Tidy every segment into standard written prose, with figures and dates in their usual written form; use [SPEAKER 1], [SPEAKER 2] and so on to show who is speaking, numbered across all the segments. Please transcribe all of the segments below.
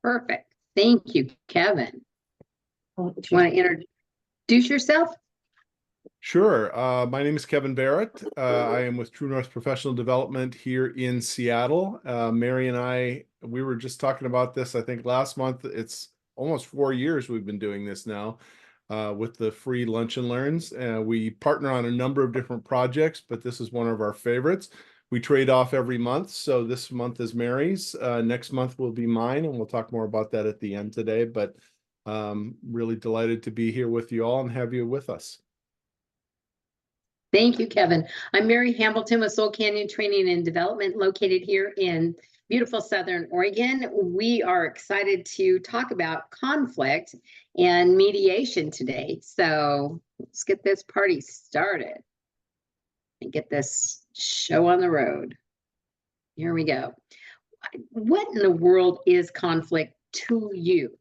[SPEAKER 1] Perfect. Thank you, Kevin.
[SPEAKER 2] Oh,
[SPEAKER 1] Want to introduce yourself?
[SPEAKER 3] Sure. My name is Kevin Barrett. I am with True North Professional Development here in Seattle. Mary and we were just talking about this, I think last month. It's almost 4 years we've been doing this now with the free lunch and learns. We partner on a number of different projects, but this is one of our favorites. We trade off every month. So this month is Mary's. Next month will be mine, and we'll talk more about that at the end today. But really delighted to be here with you all and have you with us.
[SPEAKER 1] Thank you, Kevin. I'm Mary Hamilton with Soul Canyon Training and Development, located here in beautiful Southern Oregon. We are excited to talk about conflict and mediation today. So let's get this party started and get this show on the road. Here we go. What in the world is conflict to you?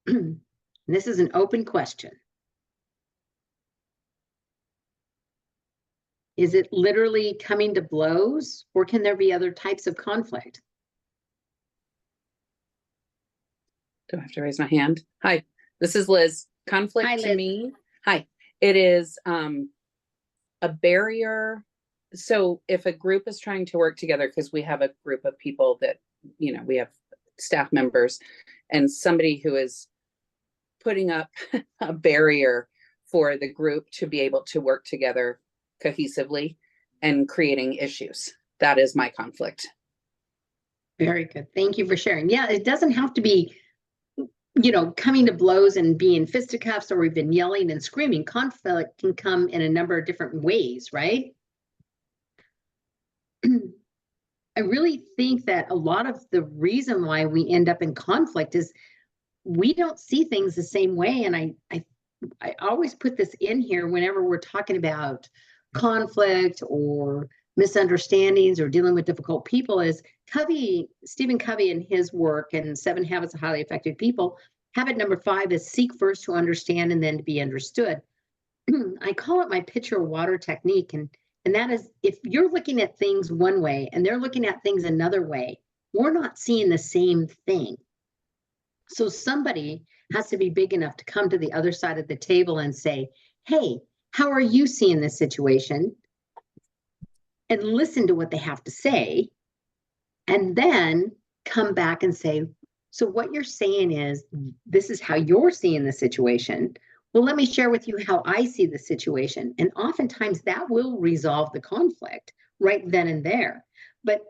[SPEAKER 1] This is an open question. Is it literally coming to blows, or can there be other types of conflict?
[SPEAKER 2] Do I have to raise my hand? Hi, this is Liz. Conflict
[SPEAKER 1] Hi,
[SPEAKER 2] to
[SPEAKER 1] Liz.
[SPEAKER 2] me, hi, it is a barrier. So if a group is trying to work together, because we have a group of people that, we have staff members, and somebody who is putting up a barrier for the group to be able to work together cohesively and creating issues. That is my conflict.
[SPEAKER 1] Very good. Thank you for sharing. Yeah, it doesn't have to be, coming to blows and being fisticuffs or even yelling and screaming. Conflict can come in a number of different ways, right? I really think that a lot of the reason why we end up in conflict is we don't see things the same way. And I always put this in here whenever we're talking about conflict or misunderstandings or dealing with difficult people. Is Stephen Covey in his work and 7 Habits of Highly Effective People, habit number 5 is seek first to understand and then to be understood. I call it my pitcher of water technique. And that is, if you're looking at things one way and they're looking at things another way, we're not seeing the same thing. So somebody has to be big enough to come to the other side of the table and say, hey, how are you seeing this situation? And listen to what they have to say. And then come back and say, so what you're saying is, this is how you're seeing the situation. Well, let me share with you how I see the situation. And oftentimes that will resolve the conflict right then and there. But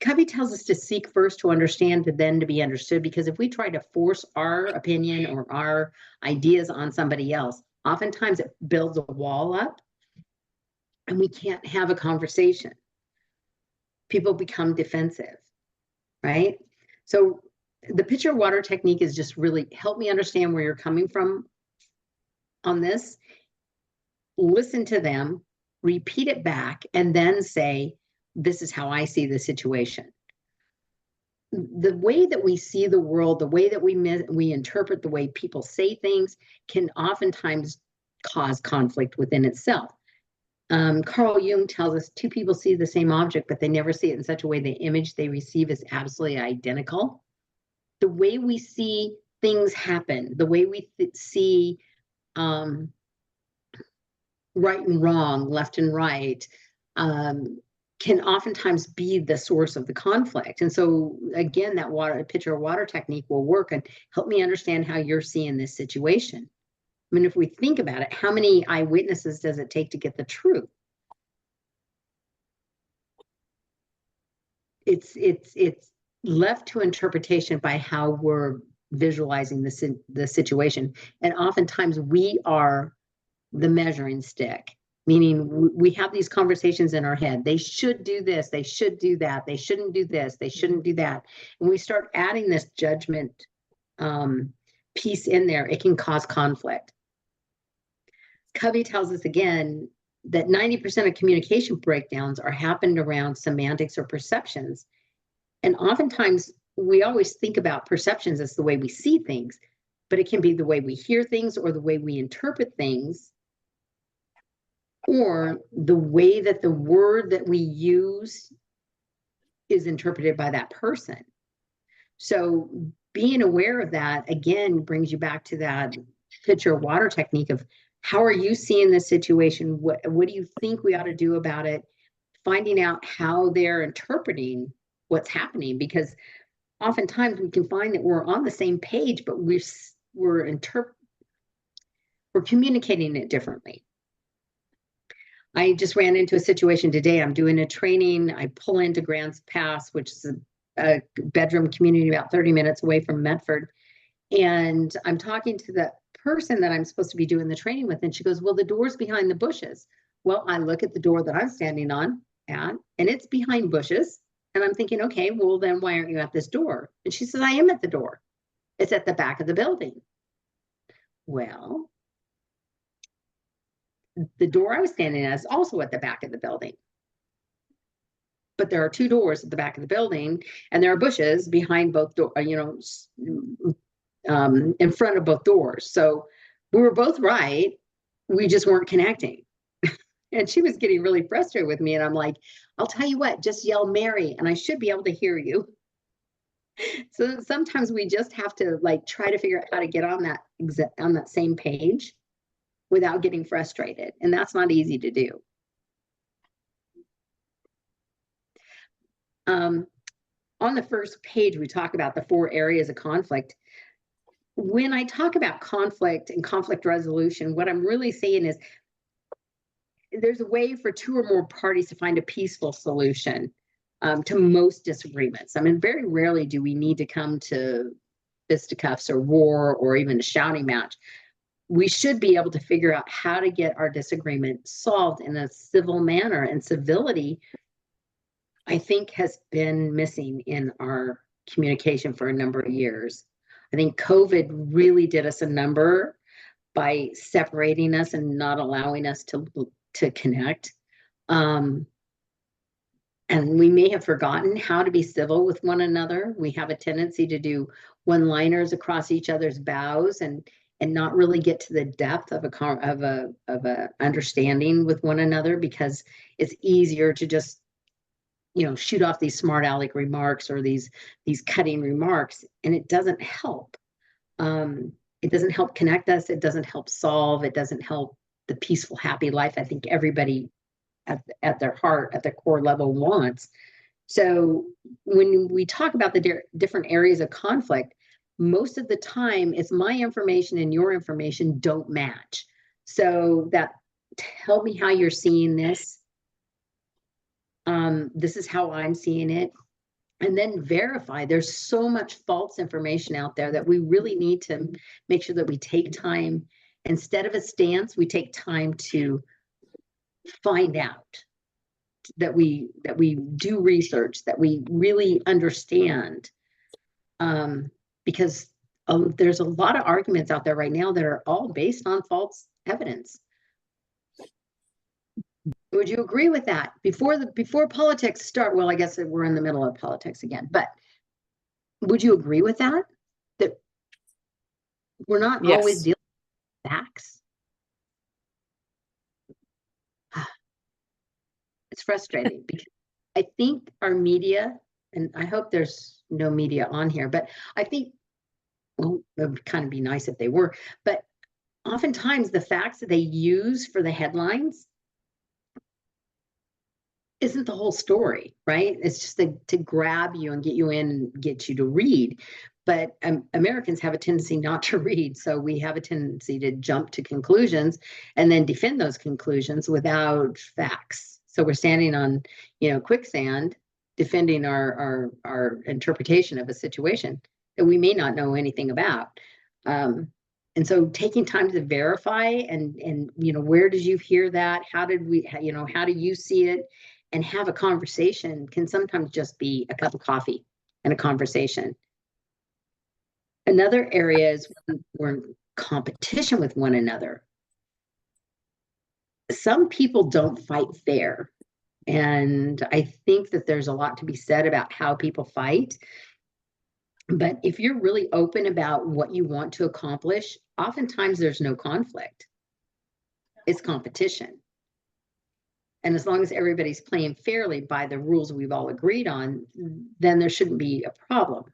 [SPEAKER 1] Covey tells us to seek first to understand, and then to be understood, because if we try to force our opinion or our ideas on somebody else, oftentimes it builds a wall up and we can't have a conversation. People become defensive, right? So the pitcher of water technique is just really help me understand where you're coming from on this, listen to them, repeat it back, and then say, this is how I see the situation. The way that we see the world, the way that we interpret the way people say things can oftentimes cause conflict within itself. Carl Jung tells us 2 people see the same object, but they never see it in such a way the image they receive is absolutely identical. The way we see things happen, the way we see right and wrong, left and right, can oftentimes be the source of the conflict. And so again, that pitcher of water technique will work and help me understand how you're seeing this situation. I mean, if we think about it, how many eyewitnesses does it take to get the truth? It's left to interpretation by how we're visualizing the situation. And oftentimes we are the measuring stick, meaning we have these conversations in our head. They should do this, they should do that, they shouldn't do this, they shouldn't do that. And we start adding this judgment piece in there, it can cause conflict. Covey tells us again that 90% of communication breakdowns are happened around semantics or perceptions. And oftentimes we always think about perceptions as the way we see things, but it can be the way we hear things or the way we interpret things, or the way that the word that we use is interpreted by that person. So being aware of that, again, brings you back to that pitcher water technique of how are you seeing this situation? What do you think we ought to do about it? Finding out how they're interpreting what's happening, because oftentimes we can find that we're on the same page, but we're communicating it differently. I just ran into a situation today. I'm doing a training. I pull into Grants Pass, which is a bedroom community about 30 minutes away from Medford. And I'm talking to the person that I'm supposed to be doing the training with. And she goes, well, the door's behind the bushes. Well, I look at the door that I'm standing on at, and it's behind bushes. And I'm thinking, okay, well, then why aren't you at this door? And she says, I am at the door. It's at the back of the building. Well, the door I was standing at is also at the back of the building. But there are two doors at the back of the building, and there are bushes behind both doors, in front of both doors. So we were both right. We just weren't connecting. And she was getting really frustrated with me. And I'm like, I'll tell you what, just yell Mary, and I should be able to hear you. So sometimes we just have to like try to figure out how to get on that same page without getting frustrated. And that's not easy to do. On the first page, we talk about the 4 areas of conflict. When I talk about conflict and conflict resolution, what I'm really saying is there's a way for 2 or more parties to find a peaceful solution to most disagreements. I mean, very rarely do we need to come to fisticuffs or war or even a shouting match. We should be able to figure out how to get our disagreement solved in a civil manner, and civility, I think, has been missing in our communication for a number of years. I think COVID really did us a number by separating us and not allowing us to connect. And we may have forgotten how to be civil with one another. We have a tendency to do one-liners across each other's bows and not really get to the depth of a understanding with one another, because it's easier to just shoot off these smart aleck remarks or these cutting remarks, and it doesn't help. It doesn't help connect us. It doesn't help solve. It doesn't help the peaceful, happy life I think everybody at their heart, at their core level wants. So when we talk about the different areas of conflict, most of the time it's my information and your information don't match. So that, tell me how you're seeing this. This is how I'm seeing it. And then verify. There's so much false information out there that we really need to make sure that we take time. Instead of a stance, we take time to find out, that we do research, that we really understand. Because there's a lot of arguments out there right now that are all based on false evidence. Would you agree with that? Before politics start, well, I guess we're in the middle of politics again, but would you agree with that? That we're not always dealing with facts? It's frustrating because I think our media, and I hope there's no media on here, but I think, well, it would kind of be nice if they were, but oftentimes the facts that they use for the headlines isn't the whole story, right? It's just to grab you and get you in and get you to read. But Americans have a tendency not to read. So we have a tendency to jump to conclusions and then defend those conclusions without facts. So we're standing on, quicksand, defending our interpretation of a situation that we may not know anything about. And so taking time to verify and where did you hear that? How do you see it? And have a conversation can sometimes just be a cup of coffee and a conversation. Another area is when we're in competition with one another. Some people don't fight fair. And I think that there's a lot to be said about how people fight. But if you're really open about what you want to accomplish, oftentimes there's no conflict. It's competition. And as long as everybody's playing fairly by the rules we've all agreed on, then there shouldn't be a problem.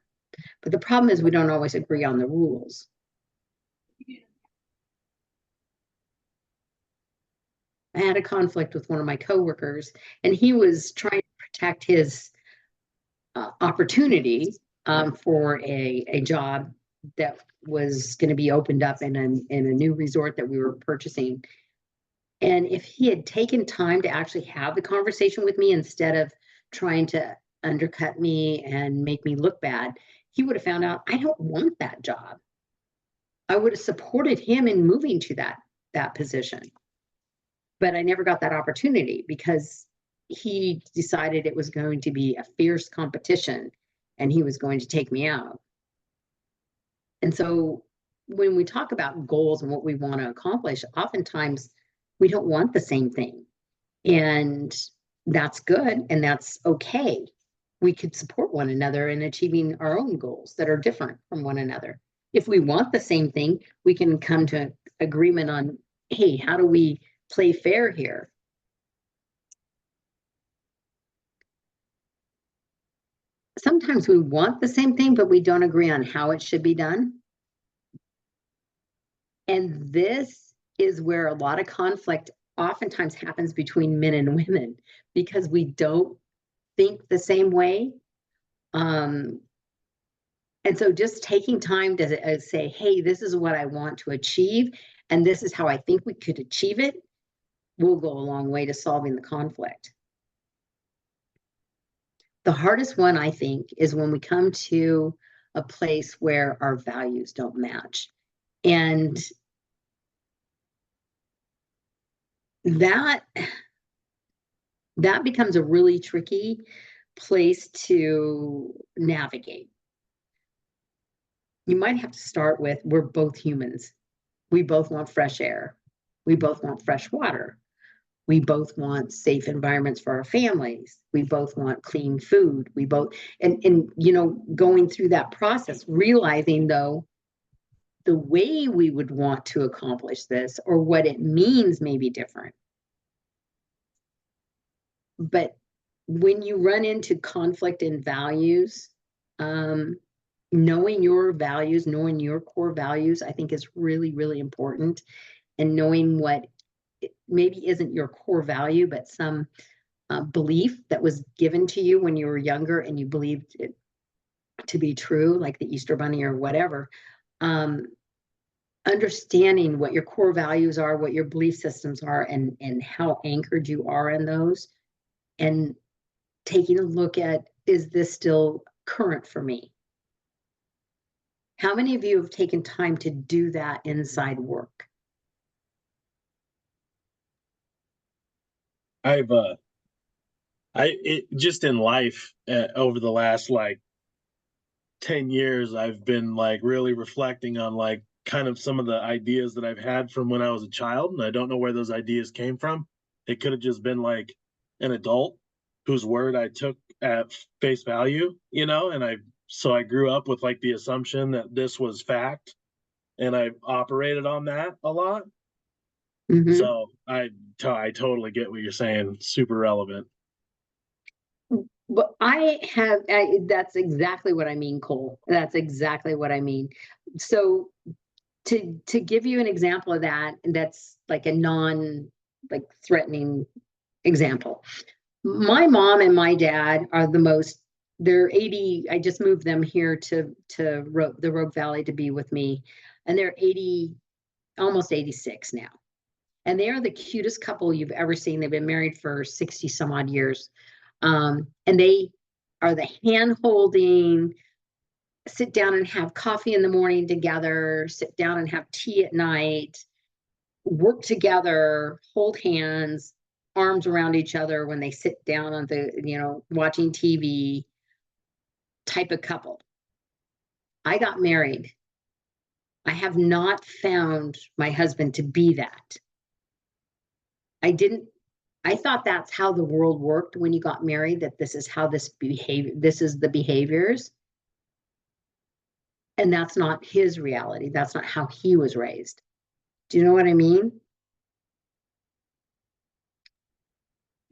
[SPEAKER 1] But the problem is we don't always agree on the rules. I had a conflict with one of my coworkers, and he was trying to protect his opportunity for a job that was going to be opened up in a new resort that we were purchasing. And if he had taken time to actually have the conversation with me instead of trying to undercut me and make me look bad, he would have found out I don't want that job. I would have supported him in moving to that position. But I never got that opportunity because he decided it was going to be a fierce competition and he was going to take me out. And so when we talk about goals and what we want to accomplish, oftentimes we don't want the same thing. And that's good and that's okay. We could support one another in achieving our own goals that are different from one another. If we want the same thing, we can come to agreement on, hey, how do we play fair here? Sometimes we want the same thing, but we don't agree on how it should be done. And this is where a lot of conflict oftentimes happens between men and women because we don't think the same way. And so just taking time to say, hey, this is what I want to achieve, and this is how I think we could achieve it, will go a long way to solving the conflict. The hardest one, I think, is when we come to a place where our values don't match. And that becomes a really tricky place to navigate. You might have to start with, we're both humans. We both want fresh air. We both want fresh water. We both want safe environments for our families. We both want clean food. We both, and you know, going through that process, realizing though, the way we would want to accomplish this or what it means may be different. But when you run into conflict in values, knowing your values, knowing your core values, I think is really, really important. And knowing what maybe isn't your core value, but some belief that was given to you when you were younger and you believed it to be true, like the Easter Bunny or whatever. Understanding what your core values are, what your belief systems are, and how anchored you are in those, and taking a look at, is this still current for me? How many of you have taken time to do that inside work?
[SPEAKER 4] I've just in life over the last like 10 years, I've been like really reflecting on like kind of some of the ideas that I've had from when I was a child, and I don't know where those ideas came from. It could have just been like an adult whose word I took at face value, you know, and I grew up with like the assumption that this was fact, and I operated on that a lot.
[SPEAKER 1] Mm-hmm.
[SPEAKER 4] So I totally get what you're saying. Super relevant.
[SPEAKER 1] But that's exactly what I mean, Cole. That's exactly what I mean. So to give you an example of that, that's like a like threatening example. My mom and my dad are they're 80. I just moved them here to the Rogue Valley to be with me. And they're 80, almost 86 now. And they are the cutest couple you've ever seen. They've been married for 60 some odd years. And they are the hand holding, sit down and have coffee in the morning together, sit down and have tea at night, work together, hold hands, arms around each other when they sit down on watching TV type of couple. I got married. I have not found my husband to be that. I thought that's how the world worked when you got married, that this is how this is the behaviors. And that's not his reality. That's not how he was raised. Do you know what I mean?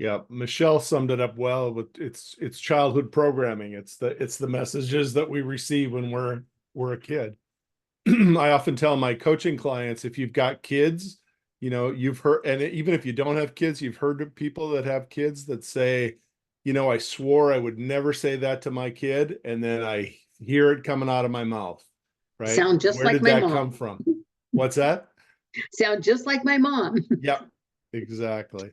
[SPEAKER 3] Yeah, Michelle summed it up well with it's childhood programming. It's the messages that we receive when we're a kid. I often tell my coaching clients, if you've got kids, you know, you've heard, and even if you don't have kids, you've heard of people that have kids that say, you know, I swore I would never say that to my kid, and then I hear it coming out of my mouth, right?
[SPEAKER 1] Sound just
[SPEAKER 3] Where
[SPEAKER 1] like
[SPEAKER 3] did
[SPEAKER 1] my
[SPEAKER 3] that
[SPEAKER 1] mom.
[SPEAKER 3] come from? What's that?
[SPEAKER 1] Sound just like my mom.
[SPEAKER 3] Yep, exactly.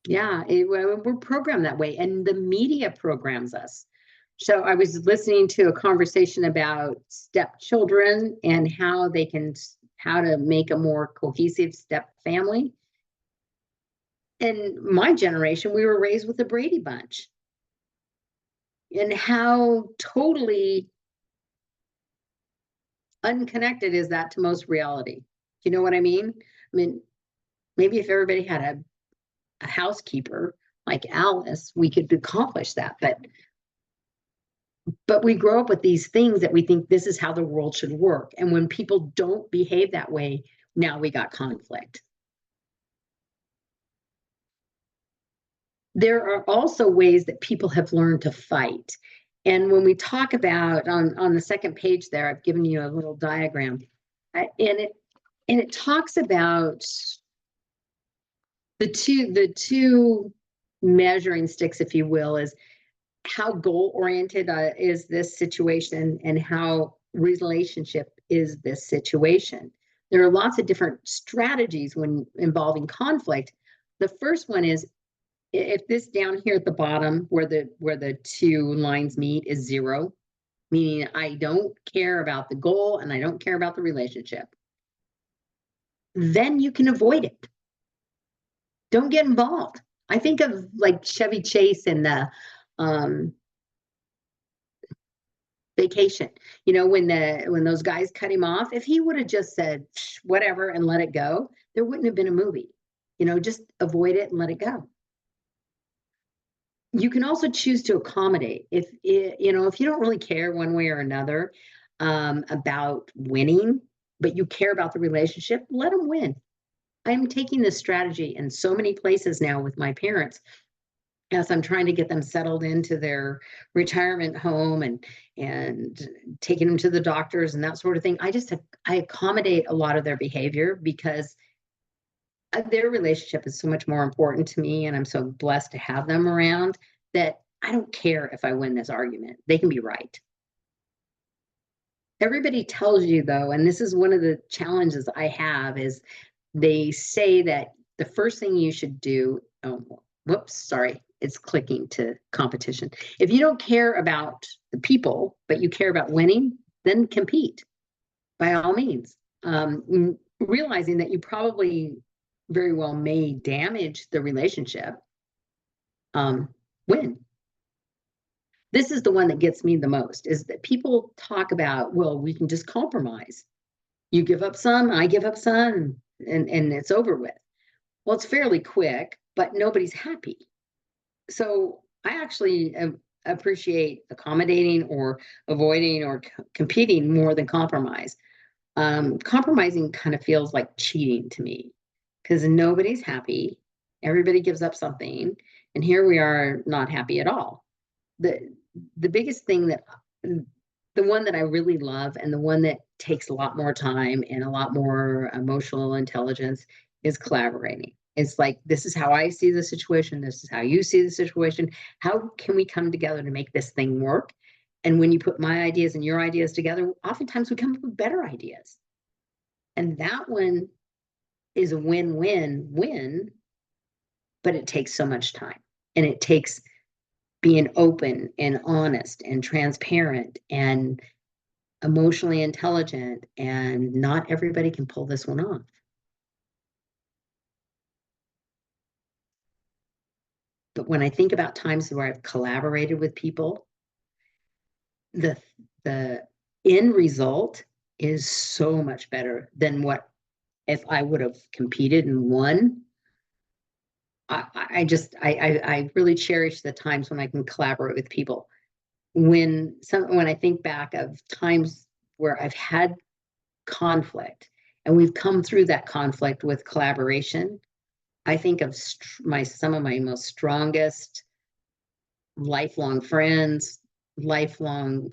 [SPEAKER 1] Yeah, we're programmed that way, and the media programs us. So I was listening to a conversation about stepchildren and how to make a more cohesive step family. In my generation, we were raised with the Brady Bunch, and how totally unconnected is that to most reality? You know what I mean? I mean, maybe if everybody had a housekeeper like Alice, we could accomplish that. But we grow up with these things that we think this is how the world should work. And when people don't behave that way, now we got conflict. There are also ways that people have learned to fight. And when we talk about on the second page there, I've given you a little diagram, and it talks about the two measuring sticks, if you will, is how goal oriented is this situation and how relationship is this situation. There are lots of different strategies when involving conflict. The first one is, if this down here at the bottom where the two lines meet is 0, meaning I don't care about the goal and I don't care about the relationship, then you can avoid it. Don't get involved. I think of like Chevy Chase in the Vacation. You know, when those guys cut him off, if he would have just said whatever and let it go, there wouldn't have been a movie. You know, just avoid it and let it go. You can also choose to accommodate. If you know, if you don't really care one way or another about winning, but you care about the relationship, let them win. I'm taking this strategy in so many places now with my parents as I'm trying to get them settled into their retirement home and taking them to the doctors and that sort of thing. I accommodate a lot of their behavior because their relationship is so much more important to me, and I'm so blessed to have them around that I don't care if I win this argument. They can be right. Everybody tells you though, and this is one of the challenges I have, is they say that the first thing you should do, whoops, sorry, it's clicking to competition. If you don't care about the people, but you care about winning, then compete by all means. Realizing that you probably very well may damage the relationship, win. This is the one that gets me the most, is that people talk about, well, we can just compromise. You give up some, I give up some, and it's over with. Well, it's fairly quick, but nobody's happy. So I actually appreciate accommodating or avoiding or competing more than compromise. Compromising kind of feels like cheating to me because nobody's happy. Everybody gives up something, and here we are not happy at all. The biggest thing that the one that I really love and the one that takes a lot more time and a lot more emotional intelligence is collaborating. It's like, this is how I see the situation. This is how you see the situation. How can we come together to make this thing work? And when you put my ideas and your ideas together, oftentimes we come up with better ideas. And that one is a win-win-win, but it takes so much time. And it takes being open and honest and transparent and emotionally intelligent. And not everybody can pull this one off. But when I think about times where I've collaborated with people, the end result is so much better than what if I would have competed and won. I really cherish the times when I can collaborate with people. When I think back of times where I've had conflict and we've come through that conflict with collaboration, I think of some of my most strongest lifelong friends, lifelong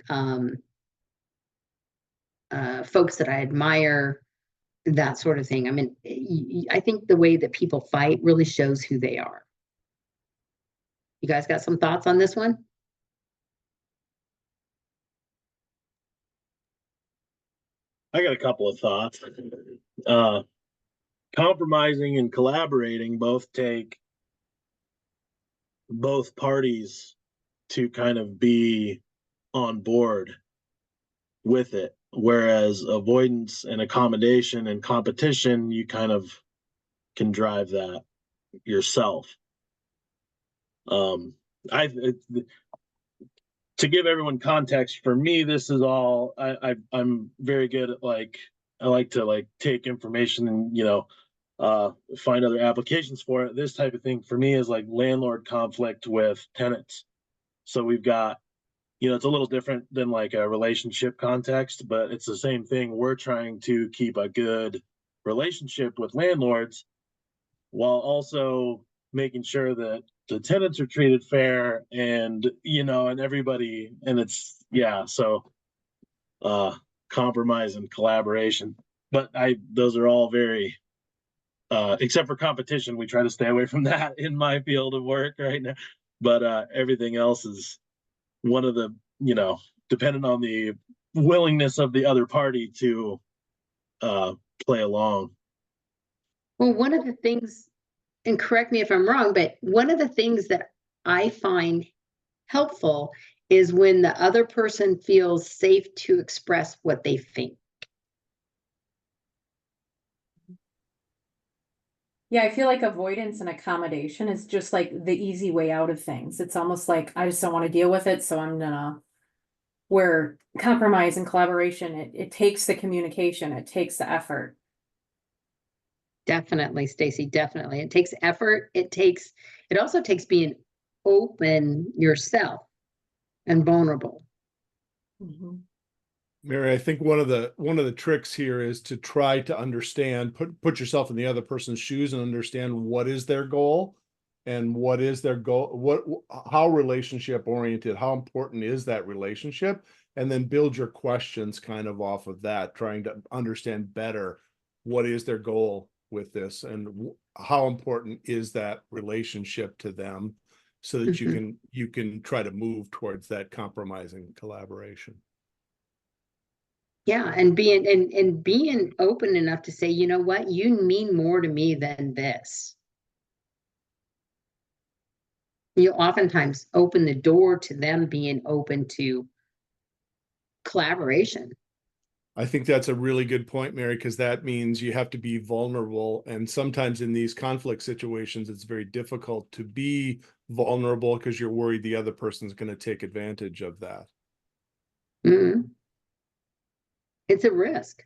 [SPEAKER 1] folks that I admire, that sort of thing. I mean, I think the way that people fight really shows who they are. You guys got some thoughts on this one?
[SPEAKER 4] I got a couple of thoughts. Compromising and collaborating both take both parties to kind of be on board with it. Whereas avoidance and accommodation and competition, you kind of can drive that yourself. I to give everyone context, for me, this is all I'm very good at. Like, I like to like take information and find other applications for it. This type of thing for me is like landlord conflict with tenants. So we've got, it's a little different than like a relationship context, but it's the same thing. We're trying to keep a good relationship with landlords while also making sure that the tenants are treated fair and and everybody, and it's so compromise and collaboration. But those are all very except for competition, we try to stay away from that in my field of work right now. But everything else is one of the, dependent on the willingness of the other party to play along.
[SPEAKER 1] Well, one of the things, and correct me if I'm wrong, but one of the things that I find helpful is when the other person feels safe to express what they think.
[SPEAKER 5] Yeah, I feel like avoidance and accommodation is just like the easy way out of things. It's almost like I just don't want to deal with it, so I'm gonna. Where compromise and collaboration, it takes the communication, it takes the effort.
[SPEAKER 1] Definitely, Stacy, definitely. It takes effort. It also takes being open yourself and vulnerable.
[SPEAKER 5] Mhm.
[SPEAKER 3] Mary, I think one of the tricks here is to try to understand, put yourself in the other person's shoes and understand what is their goal and what is their goal, how relationship oriented, how important is that relationship, and then build your questions kind of off of that, trying to understand better what is their goal with this and how important is that relationship to them, so that you can try to move towards that compromising collaboration.
[SPEAKER 1] Yeah, and being open enough to say, you know what, you mean more to me than this. You oftentimes open the door to them being open to collaboration.
[SPEAKER 3] I think that's a really good point, Mary, because that means you have to be vulnerable. And sometimes in these conflict situations, it's very difficult to be vulnerable because you're worried the other person's going to take advantage of that.
[SPEAKER 1] Mm-hmm. It's a risk.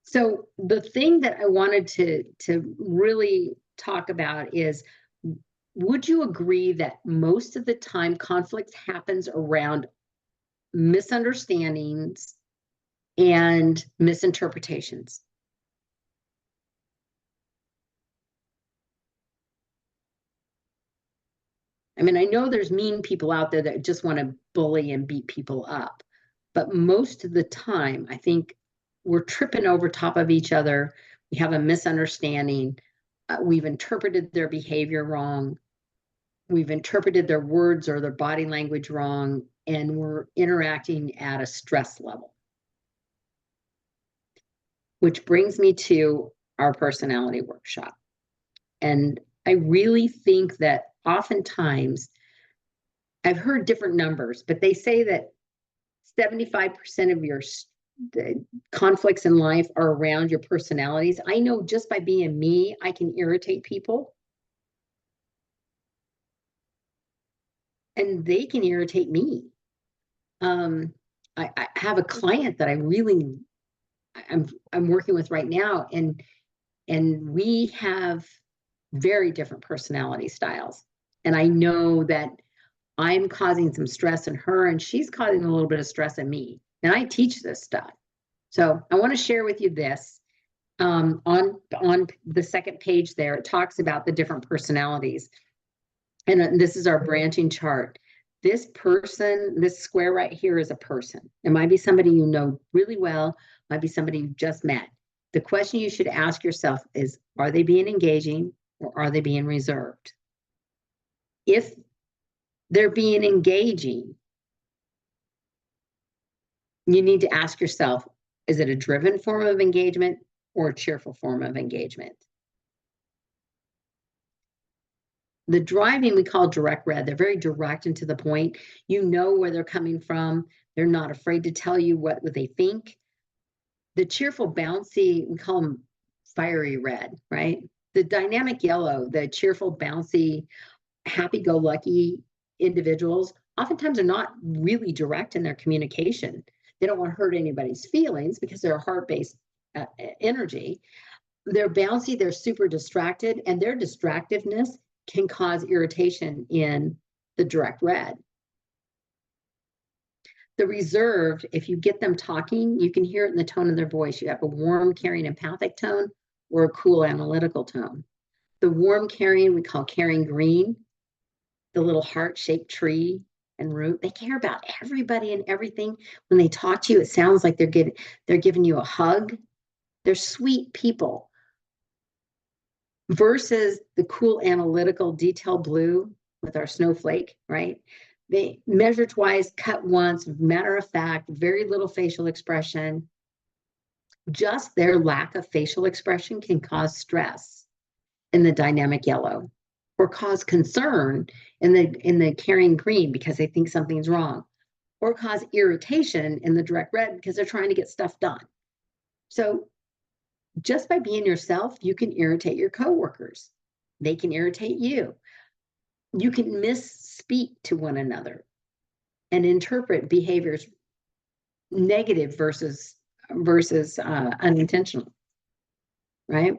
[SPEAKER 1] So the thing that I wanted to really talk about is, would you agree that most of the time conflict happens around misunderstandings and misinterpretations? I mean, I know there's mean people out there that just want to bully and beat people up, but most of the time, I think we're tripping over top of each other. We have a misunderstanding. We've interpreted their behavior wrong. We've interpreted their words or their body language wrong, and we're interacting at a stress level. Which brings me to our personality workshop. And I really think that oftentimes, I've heard different numbers, but they say that 75% of your conflicts in life are around your personalities. I know just by being me, I can irritate people. And they can irritate me. I have a client that I'm working with right now, and we have very different personality styles. And I know that I'm causing some stress in her, and she's causing a little bit of stress in me. And I teach this stuff. So I want to share with you this. on the second page there, it talks about the different personalities. And this is our branching chart. This person, this square right here is a person. It might be somebody you know really well, might be somebody you just met. The question you should ask yourself is, are they being engaging or are they being reserved? If they're being engaging, you need to ask yourself, is it a driven form of engagement or a cheerful form of engagement? The driving we call direct red. They're very direct and to the point. You know where they're coming from. They're not afraid to tell you what they think. The cheerful bouncy, we call them fiery red, right? The dynamic yellow, the cheerful bouncy, happy-go-lucky individuals oftentimes are not really direct in their communication. They don't want to hurt anybody's feelings because they're a heart-based energy. They're bouncy, they're super distracted, and their distractiveness can cause irritation in the direct red. The reserved, if you get them talking, you can hear it in the tone of their voice. You have a warm, caring, empathic tone or a cool, analytical tone. The warm, caring, we call caring green. The little heart-shaped tree and root, they care about everybody and everything. When they talk to you, it sounds like they're giving you a hug. They're sweet people. Versus the cool, analytical, detail blue with our snowflake, right? They measure twice, cut once, matter of fact, very little facial expression. Just their lack of facial expression can cause stress in the dynamic yellow, or cause concern in the caring green because they think something's wrong, or cause irritation in the direct red because they're trying to get stuff done. So just by being yourself, you can irritate your coworkers. They can irritate you. You can misspeak to one another and interpret behaviors negative versus unintentional, right?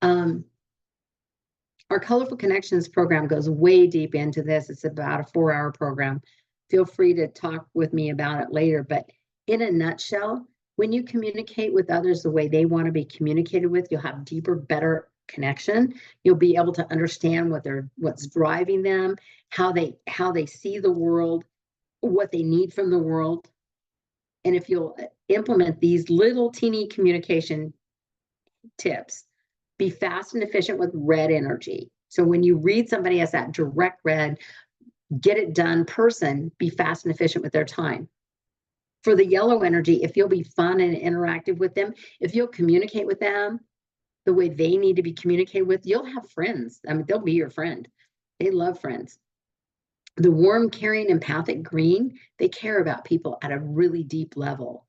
[SPEAKER 1] Our Colorful Connections program goes way deep into this. It's about a 4-hour program. Feel free to talk with me about it later. But in a nutshell, when you communicate with others the way they want to be communicated with, you'll have deeper, better connection. You'll be able to understand what's driving them, how they see the world, what they need from the world. And if you'll implement these little teeny communication tips, be fast and efficient with red energy. So when you read somebody as that direct red, get it done person, be fast and efficient with their time. For the yellow energy, if you'll be fun and interactive with them, if you'll communicate with them the way they need to be communicated with, you'll have friends. I mean, they'll be your friend. They love friends. The warm, caring, empathic green, they care about people at a really deep level.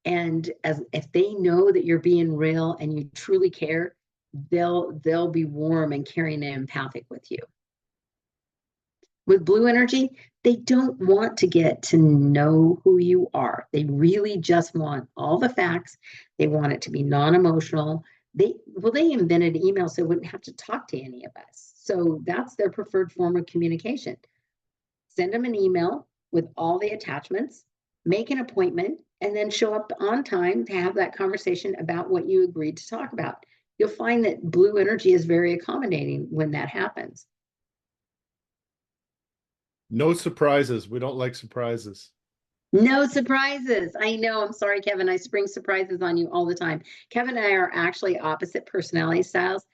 [SPEAKER 1] And if they know that you're being real and you truly care, they'll be warm and caring and empathic with you. With blue energy, they don't want to get to know who you are. They really just want all the facts. They want it to be non-emotional. They invented email so they wouldn't have to talk to any of us. So that's their preferred form of communication. Send them an email with all the attachments, make an appointment, and then show up on time to have that conversation about what you agreed to talk about. You'll find that blue energy is very accommodating when that happens.
[SPEAKER 3] No surprises. We don't like surprises.
[SPEAKER 1] No surprises. I know. I'm sorry, Kevin. I spring surprises on you all the time. Kevin and I are actually opposite personality styles.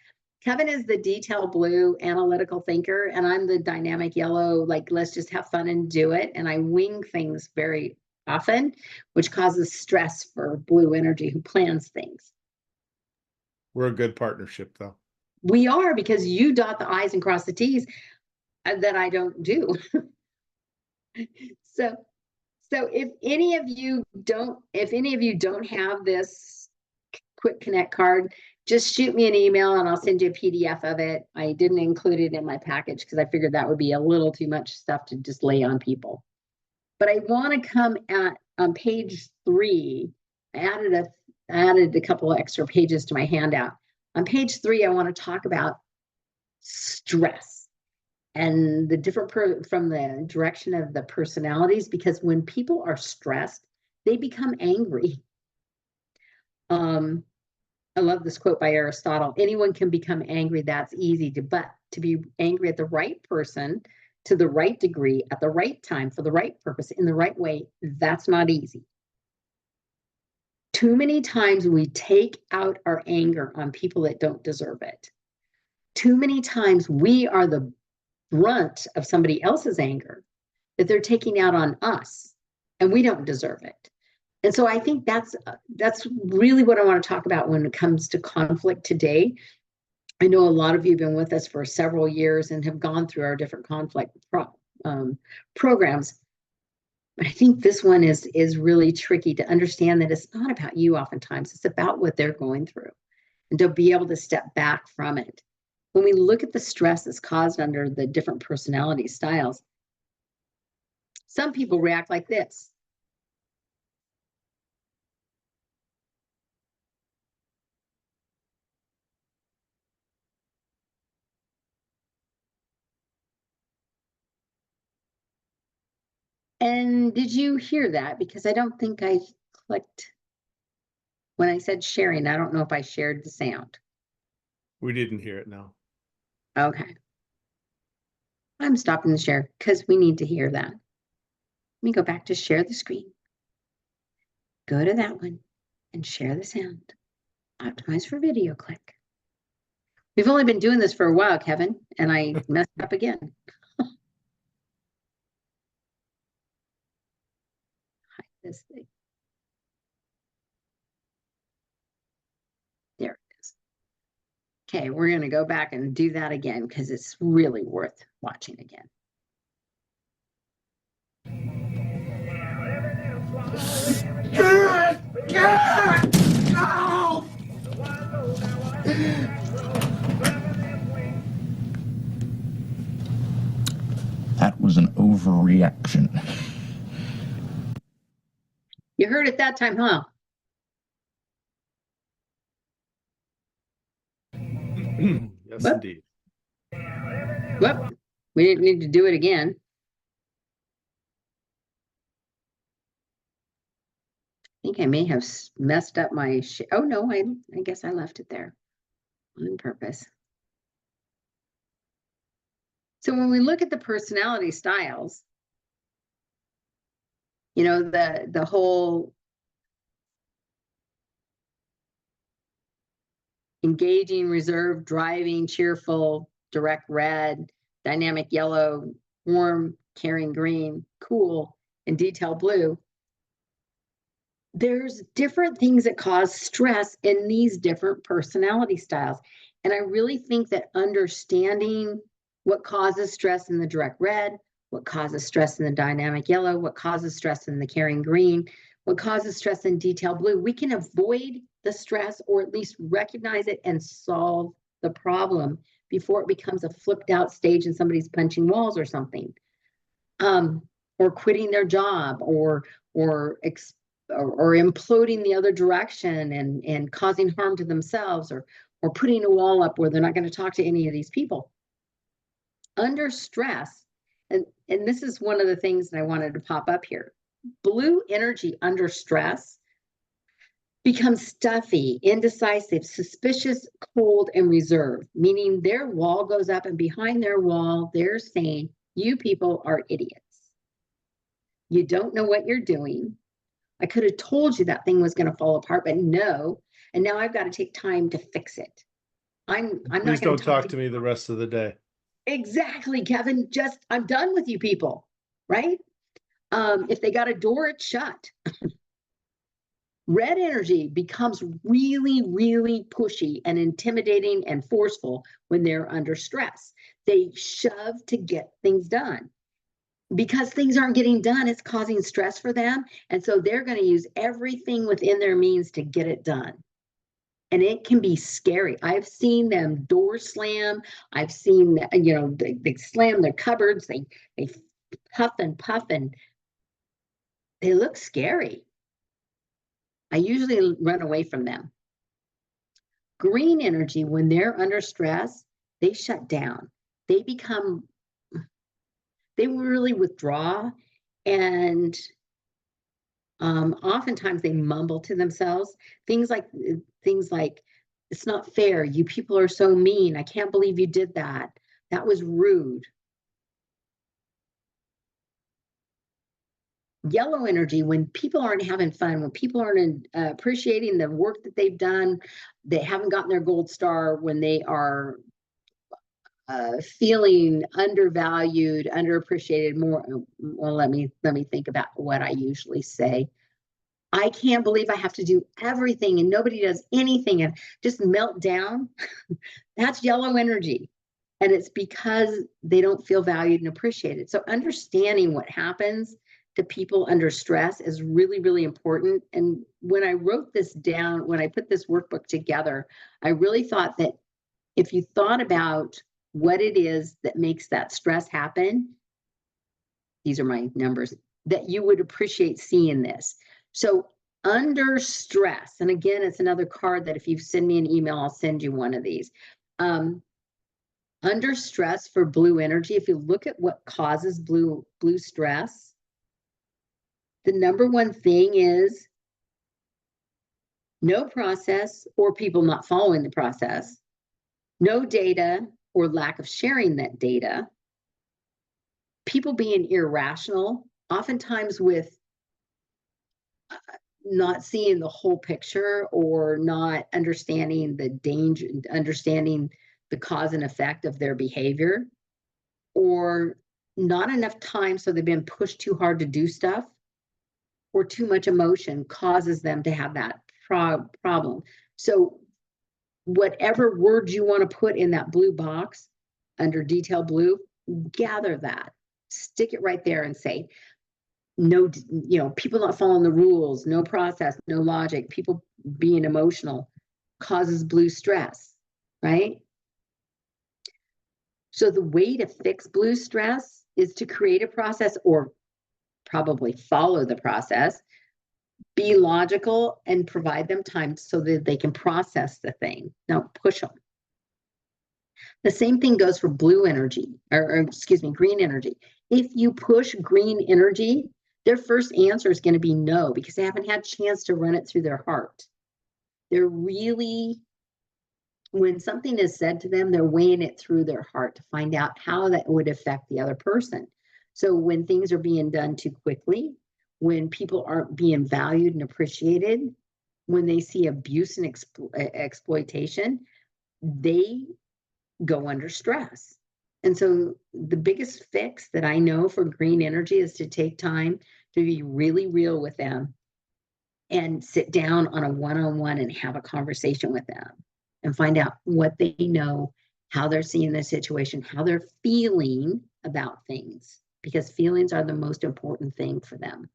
[SPEAKER 1] Kevin is the detail blue analytical thinker, and I'm the dynamic yellow, like, let's just have fun and do it. And I wing things very often, which causes stress for blue energy who plans things.
[SPEAKER 3] We're a good partnership, though.
[SPEAKER 1] We are, because you dot the I's and cross the T's that I don't do. So if any of you don't have this Quick Connect card, just shoot me an email and I'll send you a PDF of it. I didn't include it in my package because I figured that would be a little too much stuff to just lay on people. But I want to come on page 3. I added a couple of extra pages to my handout. On page 3, I want to talk about stress and the different from the direction of the personalities, because when people are stressed, they become angry. I love this quote by Aristotle. Anyone can become angry. That's easy but to be angry at the right person, to the right degree, at the right time, for the right purpose, in the right way, that's not easy. Too many times we take out our anger on people that don't deserve it. Too many times we are the brunt of somebody else's anger that they're taking out on us, and we don't deserve it. And so I think that's really what I want to talk about when it comes to conflict today. I know a lot of you have been with us for several years and have gone through our different conflict programs. I think this one is really tricky to understand, that it's not about you oftentimes, it's about what they're going through, and to be able to step back from it. When we look at the stress that's caused under the different personality styles, some people react like this. And did you hear that? Because I don't think I clicked when I said sharing. I don't know if I shared the sound.
[SPEAKER 3] We didn't hear it, no.
[SPEAKER 1] Okay. I'm stopping the share because we need to hear that. Let me go back to share the screen. Go to that one and share the sound. Optimize for video, click. We've only been doing this for a while, Kevin, and I messed up again. Hide this thing. There it is. Okay, we're going to go back and do that again because it's really worth watching again.
[SPEAKER 6] That was an overreaction.
[SPEAKER 1] You heard it that time, huh?
[SPEAKER 3] Yes,
[SPEAKER 1] Whoop.
[SPEAKER 3] indeed.
[SPEAKER 1] Whoop. We didn't need to do it again. I think I may have messed up my oh no, I guess I left it there on purpose. So when we look at the personality styles, you know, the whole engaging, reserved, driving, cheerful, direct red, dynamic yellow, warm, caring green, cool, and detailed blue. There's different things that cause stress in these different personality styles. And I really think that understanding what causes stress in the direct red, what causes stress in the dynamic yellow, what causes stress in the caring green, what causes stress in detail blue, we can avoid the stress, or at least recognize it and solve the problem before it becomes a flipped out stage and somebody's punching walls or something, or quitting their job, or imploding the other direction and causing harm to themselves, or putting a wall up where they're not going to talk to any of these people. Under stress, and this is one of the things that I wanted to pop up here, blue energy under stress becomes stuffy, indecisive, suspicious, cold, and reserved, meaning their wall goes up, and behind their wall, they're saying, you people are idiots. You don't know what you're doing. I could have told you that thing was going to fall apart, but no. And now I've got to take time to fix it. I'm
[SPEAKER 3] Please
[SPEAKER 1] not going
[SPEAKER 3] don't talk to me the rest of the day.
[SPEAKER 1] Exactly, Kevin. Just, I'm done with you people, right? If they got a door, it's shut. Red energy becomes really, really pushy and intimidating and forceful when they're under stress. They shove to get things done. Because things aren't getting done, it's causing stress for them. And so they're going to use everything within their means to get it done. And it can be scary. I've seen them door slam. I've seen, you know, they slam their cupboards. They huff and puff, and they look scary. I usually run away from them. Green energy, when they're under stress, they shut down. They really withdraw, and oftentimes they mumble to themselves things like It's not fair. You people are so mean. I can't believe you did that. That was rude. Yellow energy, when people aren't having fun, when people aren't appreciating the work that they've done, they haven't gotten their gold star, when they are feeling undervalued, underappreciated, more. Well, let me think about what I usually say. I can't believe I have to do everything and nobody does anything and just melt down. That's yellow energy. And it's because they don't feel valued and appreciated. So understanding what happens to people under stress is really, really important. And when I wrote this down, when I put this workbook together, I really thought that if you thought about what it is that makes that stress happen, these are my numbers, that you would appreciate seeing this. So under stress, and again, it's another card that if you send me an email, I'll send you one of these. Under stress for blue energy, if you look at what causes blue stress, the number one thing is no process or people not following the process, no data or lack of sharing that data, people being irrational, oftentimes with not seeing the whole picture or not understanding the danger, understanding the cause and effect of their behavior, or not enough time, so they've been pushed too hard to do stuff, or too much emotion causes them to have that problem. So whatever words you want to put in that blue box under detail blue, gather that, stick it right there and say, no, people not following the rules, no process, no logic, people being emotional causes blue stress, right? So the way to fix blue stress is to create a process, or probably follow the process, be logical, and provide them time so that they can process the thing. Don't push them. The same thing goes for blue energy, or excuse me, green energy. If you push green energy, their first answer is going to be no, because they haven't had a chance to run it through their heart. They're really, when something is said to them, they're weighing it through their heart to find out how that would affect the other person. So when things are being done too quickly, when people aren't being valued and appreciated, when they see abuse and exploitation, they go under stress. And so the biggest fix that I know for green energy is to take time to be really real with them and sit down on a one-on-one and have a conversation with them and find out what they know, how they're seeing the situation, how they're feeling about things, because feelings are the most important thing for them.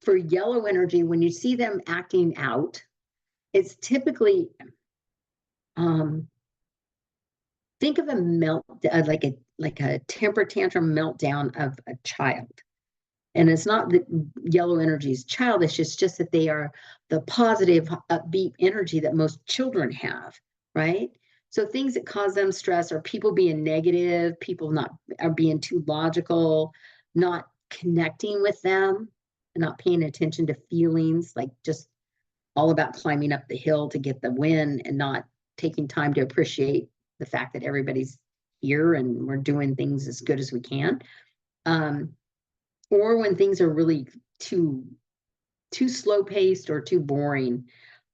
[SPEAKER 1] For yellow energy, when you see them acting out, it's typically, think of a like a temper tantrum meltdown of a child. And it's not that yellow energy is childish, it's just that they are the positive, upbeat energy that most children have, right? So things that cause them stress are people being negative, people are being too logical, not connecting with them, and not paying attention to feelings, like just all about climbing up the hill to get the win and not taking time to appreciate the fact that everybody's here and we're doing things as good as we can. Or when things are really too slow paced or too boring,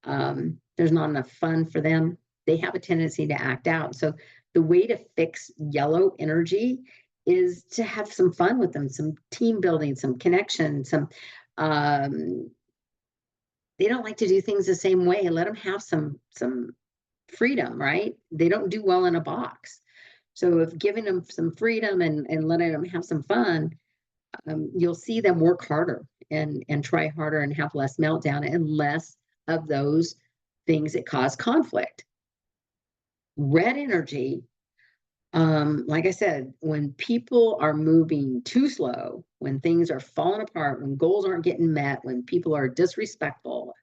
[SPEAKER 1] there's not enough fun for them, they have a tendency to act out. So the way to fix yellow energy is to have some fun with them, some team building, some connection, some, they don't like to do things the same way, and let them have some freedom, right? They don't do well in a box. So if giving them some freedom and letting them have some fun, you'll see them work harder and try harder and have less meltdown and less of those things that cause conflict. Red energy, like I said, when people are moving too slow, when things are falling apart, when goals aren't getting met, when people are disrespectful,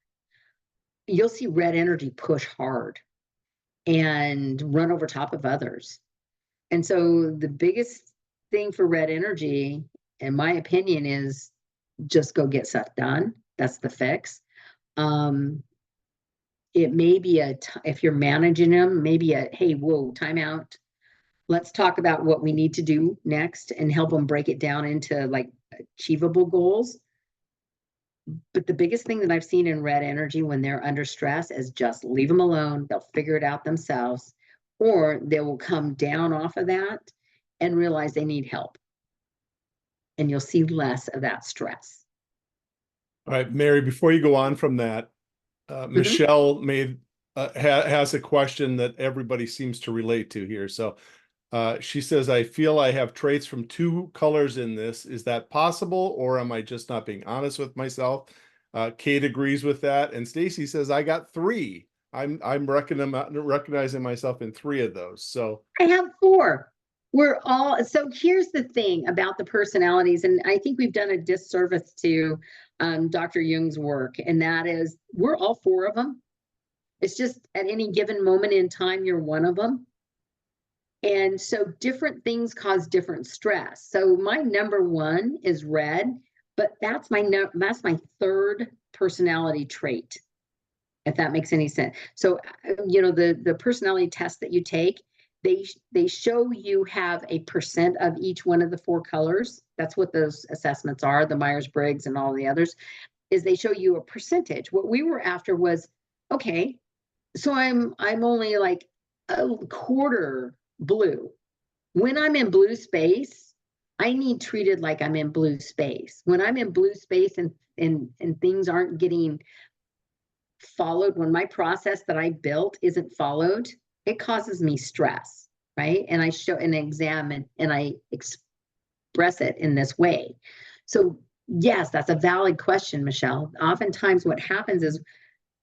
[SPEAKER 1] you'll see red energy push hard and run over top of others. And so the biggest thing for red energy, in my opinion, is just go get stuff done. That's the fix. it may be if you're managing them, maybe hey, whoa, time out. Let's talk about what we need to do next and help them break it down into like achievable goals. But the biggest thing that I've seen in red energy when they're under stress is just leave them alone. They'll figure it out themselves, or they will come down off of that and realize they need help. And you'll see less of that stress.
[SPEAKER 3] All right, Mary, before you go on from that, Michelle has a question that everybody seems to relate to here. So she says, I feel I have traits from 2 colors in this. Is that possible, or am I just not being honest with myself? Kate agrees with that. And Stacy says, I got 3. I'm recognizing myself in 3 of those. So
[SPEAKER 1] I have 4. So here's the thing about the personalities, and I think we've done a disservice to Dr. Jung's work, and that is we're all 4 of them. It's just at any given moment in time, you're one of them. And so different things cause different stress. So my number 1 is red, but that's my 3rd personality trait, if that makes any sense. So, the personality test that you take, they show you have a % of each one of the 4 colors. That's what those assessments are, the Myers-Briggs and all the others, is they show you a percentage. What we were after was, okay, so I'm only like a quarter blue. When I'm in blue space, I need treated like I'm in blue space. When I'm in blue space and things aren't getting followed, when my process that I built isn't followed, it causes me stress, right? And I show an exam and I express it in this way. So yes, that's a valid question, Michelle. Oftentimes what happens is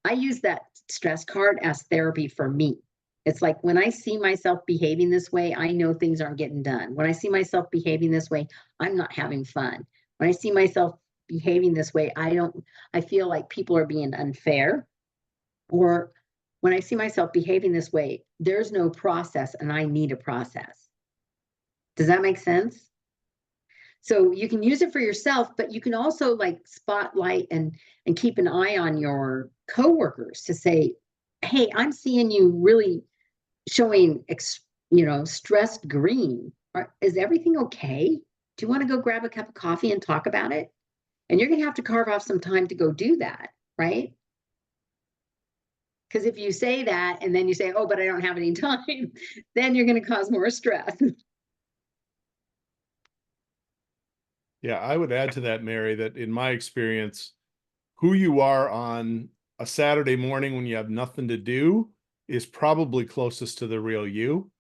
[SPEAKER 1] I use that stress card as therapy for me. It's like when I see myself behaving this way, I know things aren't getting done. When I see myself behaving this way, I'm not having fun. When I see myself behaving this way, I feel like people are being unfair. Or when I see myself behaving this way, there's no process and I need a process. Does that make sense? So you can use it for yourself, but you can also like spotlight and keep an eye on your coworkers to say, hey, I'm seeing you really showing, stressed green. Is everything okay? Do you want to go grab a cup of coffee and talk about it? And you're going to have to carve off some time to go do that, right? Because if you say that and then you say, oh, but I don't have any time, then you're going to cause more stress.
[SPEAKER 3] yeah, I would add to that, Mary, that in my experience, who you are on a Saturday morning when you have nothing to do is probably closest to the real you.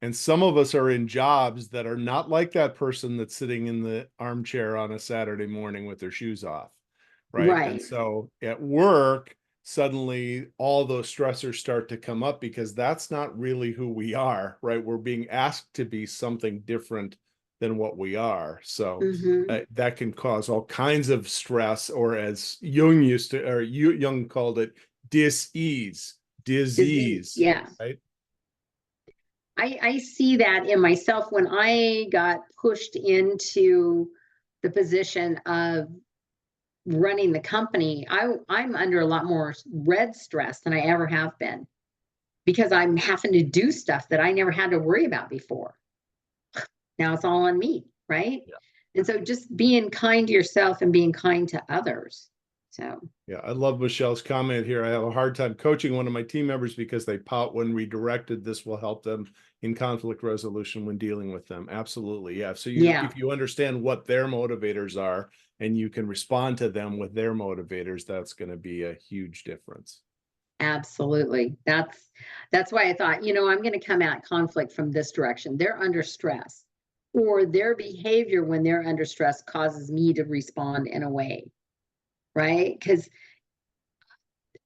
[SPEAKER 3] And some of us are in jobs that are not like that person that's sitting in the armchair on a Saturday morning with their shoes off. Right. And so at work, suddenly all those stressors start to come up because that's not really who we are, right? We're being asked to be something different than what we are. So that can cause all kinds of stress, or as Jung Jung called it, disease.
[SPEAKER 1] Yeah.
[SPEAKER 3] Right.
[SPEAKER 1] I see that in myself when I got pushed into the position of running the company. I'm under a lot more red stress than I ever have been because I'm having to do stuff that I never had to worry about before. Now it's all on me, right?
[SPEAKER 3] Yeah.
[SPEAKER 1] And so just being kind to yourself and being kind to others. So
[SPEAKER 3] yeah, I love Michelle's comment here. I have a hard time coaching one of my team members because they pout when redirected. This will help them in conflict resolution when dealing with them. Absolutely. Yeah. So if you understand what their motivators are and you can respond to them with their motivators, that's going to be a huge difference.
[SPEAKER 1] Absolutely. That's why I thought, I'm going to come at conflict from this direction. They're under stress, or their behavior when they're under stress causes me to respond in a way, right? Because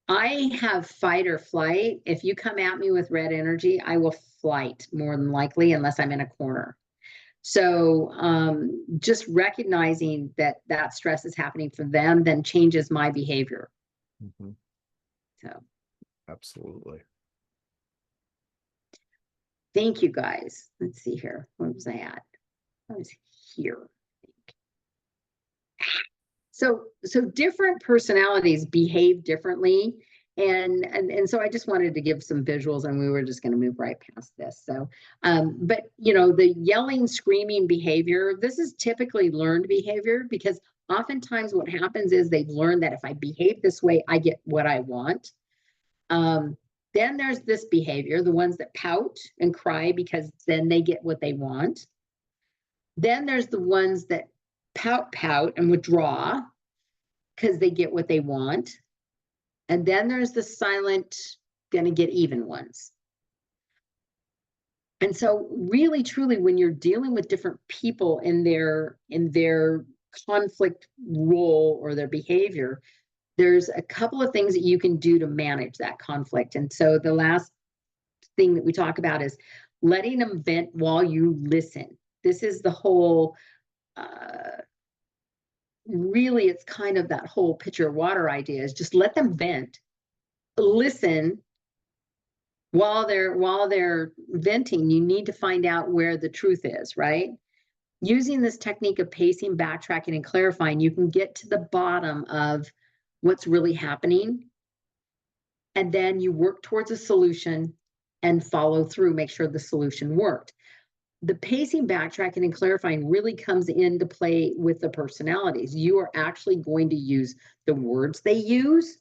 [SPEAKER 1] I have fight or flight. If you come at me with red energy, I will flight more than likely unless I'm in a corner. So just recognizing that stress is happening for them then changes my behavior. So
[SPEAKER 3] absolutely.
[SPEAKER 1] Thank you, guys. Let's see here. Where was I at? I was here. I think. So different personalities behave differently. And so I just wanted to give some visuals, and we were just going to move right past this. So, but the yelling, screaming behavior, this is typically learned behavior, because oftentimes what happens is they've learned that if I behave this way, I get what I want. Then there's this behavior, the ones that pout and cry because then they get what they want. Then there's the ones that pout and withdraw because they get what they want. And then there's the silent, gonna get even ones. And so really, truly, when you're dealing with different people in their conflict role or their behavior, there's a couple of things that you can do to manage that conflict. And so the last thing that we talk about is letting them vent while you listen. This is the whole, really, it's kind of that whole pitcher of water idea, is just let them vent, listen. While they're venting, you need to find out where the truth is, right? Using this technique of pacing, backtracking, and clarifying, you can get to the bottom of what's really happening. And then you work towards a solution and follow through, make sure the solution worked. The pacing, backtracking, and clarifying really comes into play with the personalities. You are actually going to use the words they use.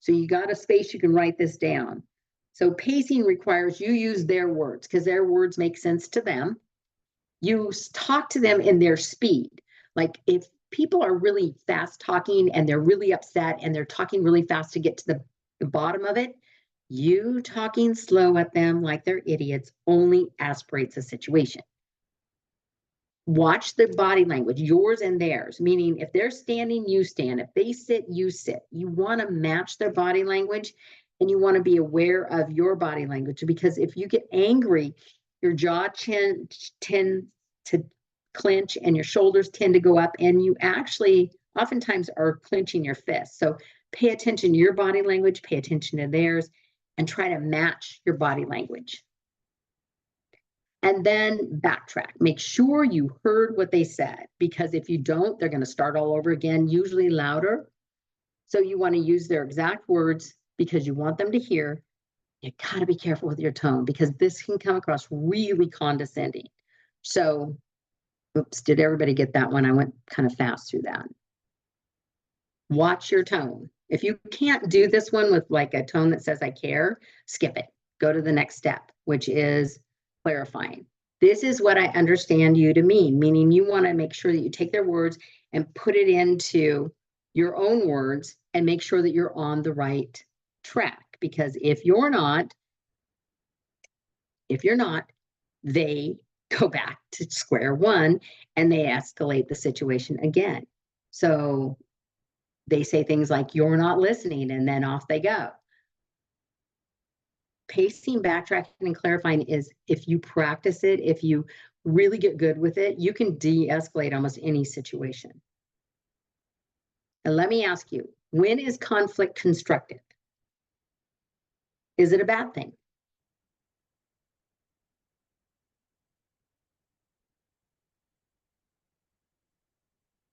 [SPEAKER 1] So you got a space, you can write this down. So pacing requires you use their words because their words make sense to them. You talk to them in their speed. Like if people are really fast talking and they're really upset and they're talking really fast to get to the bottom of it, you talking slow at them like they're idiots only aspirates a situation. Watch the body language, yours and theirs, meaning if they're standing, you stand. If they sit, you sit. You want to match their body language, and you want to be aware of your body language, because if you get angry, your jaw tends to clench and your shoulders tend to go up, and you actually oftentimes are clenching your fists. So pay attention to your body language, pay attention to theirs, and try to match your body language. And then backtrack. Make sure you heard what they said, because if you don't, they're going to start all over again, usually louder. So you want to use their exact words because you want them to hear. You got to be careful with your tone, because this can come across really condescending. So, oops, did everybody get that one? I went kind of fast through that. Watch your tone. If you can't do this one with like a tone that says I care, skip it. Go to the next step, which is clarifying. This is what I understand you to mean, meaning you want to make sure that you take their words and put it into your own words and make sure that you're on the right track. Because if you're not, they go back to square one and they escalate the situation again. So they say things like, you're not listening, and then off they go. Pacing, backtracking, and clarifying is, if you practice it, if you really get good with it, you can de-escalate almost any situation. And let me ask you, when is conflict constructive? Is it a bad thing?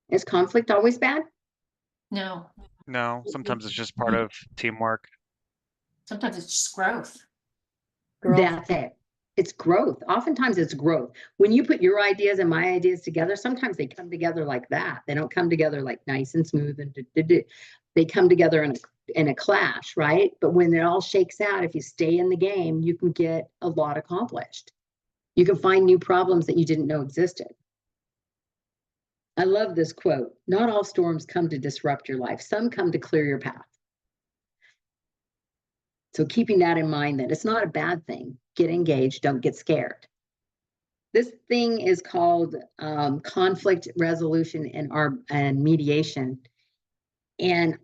[SPEAKER 1] Is conflict always bad?
[SPEAKER 5] No,
[SPEAKER 7] No, sometimes it's just part of teamwork.
[SPEAKER 5] sometimes it's just growth.
[SPEAKER 1] That's it. It's growth. Oftentimes it's growth. When you put your ideas and my ideas together, sometimes they come together like that. They don't come together like nice and smooth and they come together in a clash, right? But when it all shakes out, if you stay in the game, you can get a lot accomplished. You can find new problems that you didn't know existed. I love this quote. Not all storms come to disrupt your life. Some come to clear your path. So keeping that in mind, that it's not a bad thing. Get engaged, don't get scared. This thing is called conflict resolution and mediation. And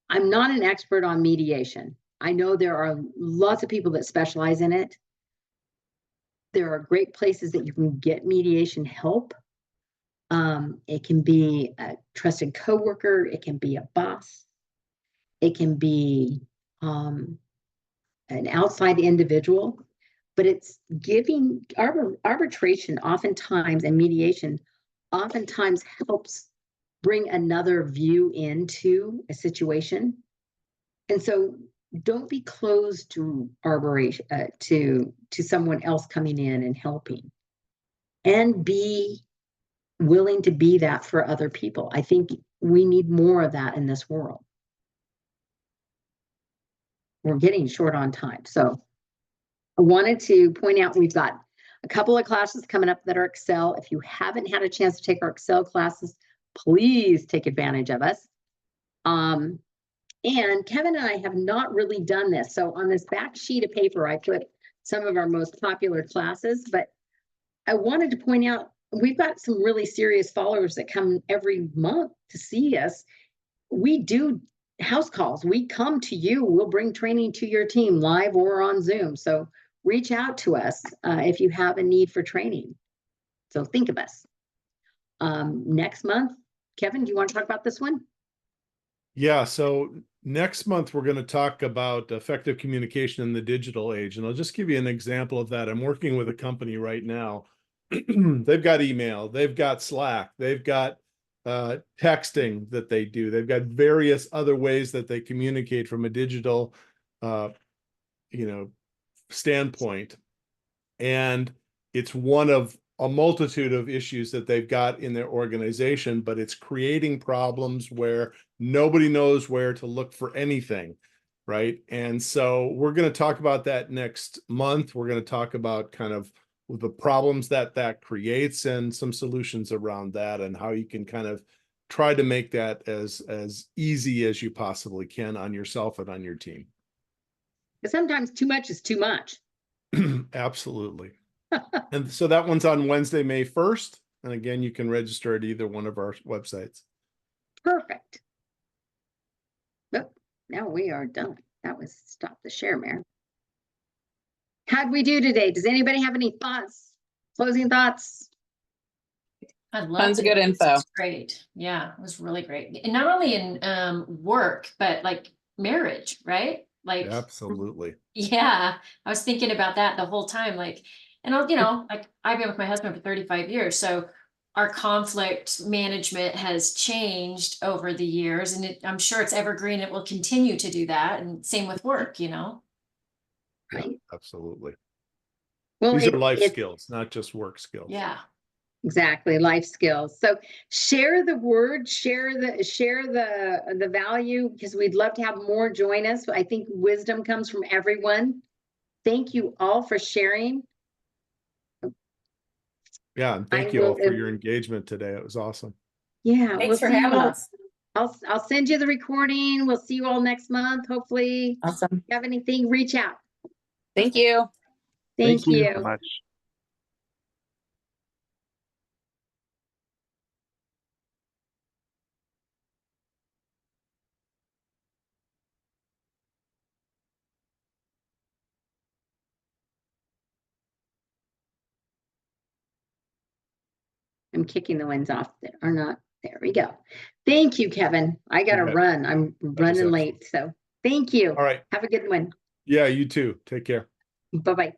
[SPEAKER 1] I'm not an expert on mediation. I know there are lots of people that specialize in it. There are great places that you can get mediation help. It can be a trusted coworker. It can be a boss. It can be an outside individual, but it's giving arbitration oftentimes, and mediation oftentimes helps bring another view into a situation. And so don't be closed to arboration, to someone else coming in and helping, and be willing to be that for other people. I think we need more of that in this world. We're getting short on time. So I wanted to point out we've got a couple of classes coming up that are Excel. If you haven't had a chance to take our Excel classes, please take advantage of us. And Kevin and I have not really done this. So on this back sheet of paper, I put some of our most popular classes, but I wanted to point out we've got some really serious followers that come every month to see us. We do house calls. We come to you. We'll bring training to your team live or on Zoom. So reach out to us if you have a need for training. So think of us. Next month, Kevin, do you want to talk about this one?
[SPEAKER 3] Yeah, so next month we're going to talk about effective communication in the digital age. And I'll just give you an example of that. I'm working with a company right now. They've got email, they've got Slack, they've got texting that they do. They've got various other ways that they communicate from a digital, standpoint. And it's one of a multitude of issues that they've got in their organization, but it's creating problems where nobody knows where to look for anything, right? And so we're going to talk about that next month. We're going to talk about kind of the problems that creates and some solutions around that, and how you can kind of try to make that as easy as you possibly can on yourself and on your team.
[SPEAKER 1] Because sometimes too much is too much.
[SPEAKER 3] Absolutely. And so that one's on Wednesday, May 1st. And again, you can register at either one of our websites.
[SPEAKER 1] Perfect. Nope, now we are done. That was stop the share, Mayor. How'd we do today? Does anybody have any thoughts? Closing thoughts?
[SPEAKER 8] I'd love
[SPEAKER 2] Tons of
[SPEAKER 8] to.
[SPEAKER 2] good
[SPEAKER 8] This
[SPEAKER 2] info.
[SPEAKER 8] was great. Yeah, it was really great. And not only in work, but like marriage, right? Like,
[SPEAKER 3] Absolutely.
[SPEAKER 8] yeah, I was thinking about that the whole time. Like, and like I've been with my husband for 35 years. So our conflict management has changed over the years, and I'm sure it's evergreen. It will continue to do that. And same with work,
[SPEAKER 3] Yeah,
[SPEAKER 1] Right.
[SPEAKER 3] absolutely.
[SPEAKER 1] Well,
[SPEAKER 3] These are life
[SPEAKER 1] it's
[SPEAKER 3] skills, not just work skills.
[SPEAKER 8] Yeah.
[SPEAKER 1] exactly life skills. So share the word, share the value, because we'd love to have more join us. I think wisdom comes from everyone. Thank you all for sharing.
[SPEAKER 3] Yeah, and thank you all for your engagement today. It was awesome.
[SPEAKER 1] Yeah,
[SPEAKER 5] Thanks for
[SPEAKER 1] see you
[SPEAKER 5] having
[SPEAKER 1] all.
[SPEAKER 5] us.
[SPEAKER 1] I'll send you the recording. We'll see you all next month. Hopefully,
[SPEAKER 2] Awesome.
[SPEAKER 1] if you have anything, reach out.
[SPEAKER 2] Thank you.
[SPEAKER 1] Thank
[SPEAKER 3] Thank you
[SPEAKER 1] you.
[SPEAKER 7] So much.
[SPEAKER 1] I'm kicking the winds off there or not. There we go. Thank you, Kevin. I gotta
[SPEAKER 3] bet.
[SPEAKER 1] run. I'm running
[SPEAKER 3] excellent.
[SPEAKER 1] late. So thank you.
[SPEAKER 3] All right.
[SPEAKER 1] Have a good one.
[SPEAKER 3] Yeah, you too. Take care.
[SPEAKER 1] Bye-bye.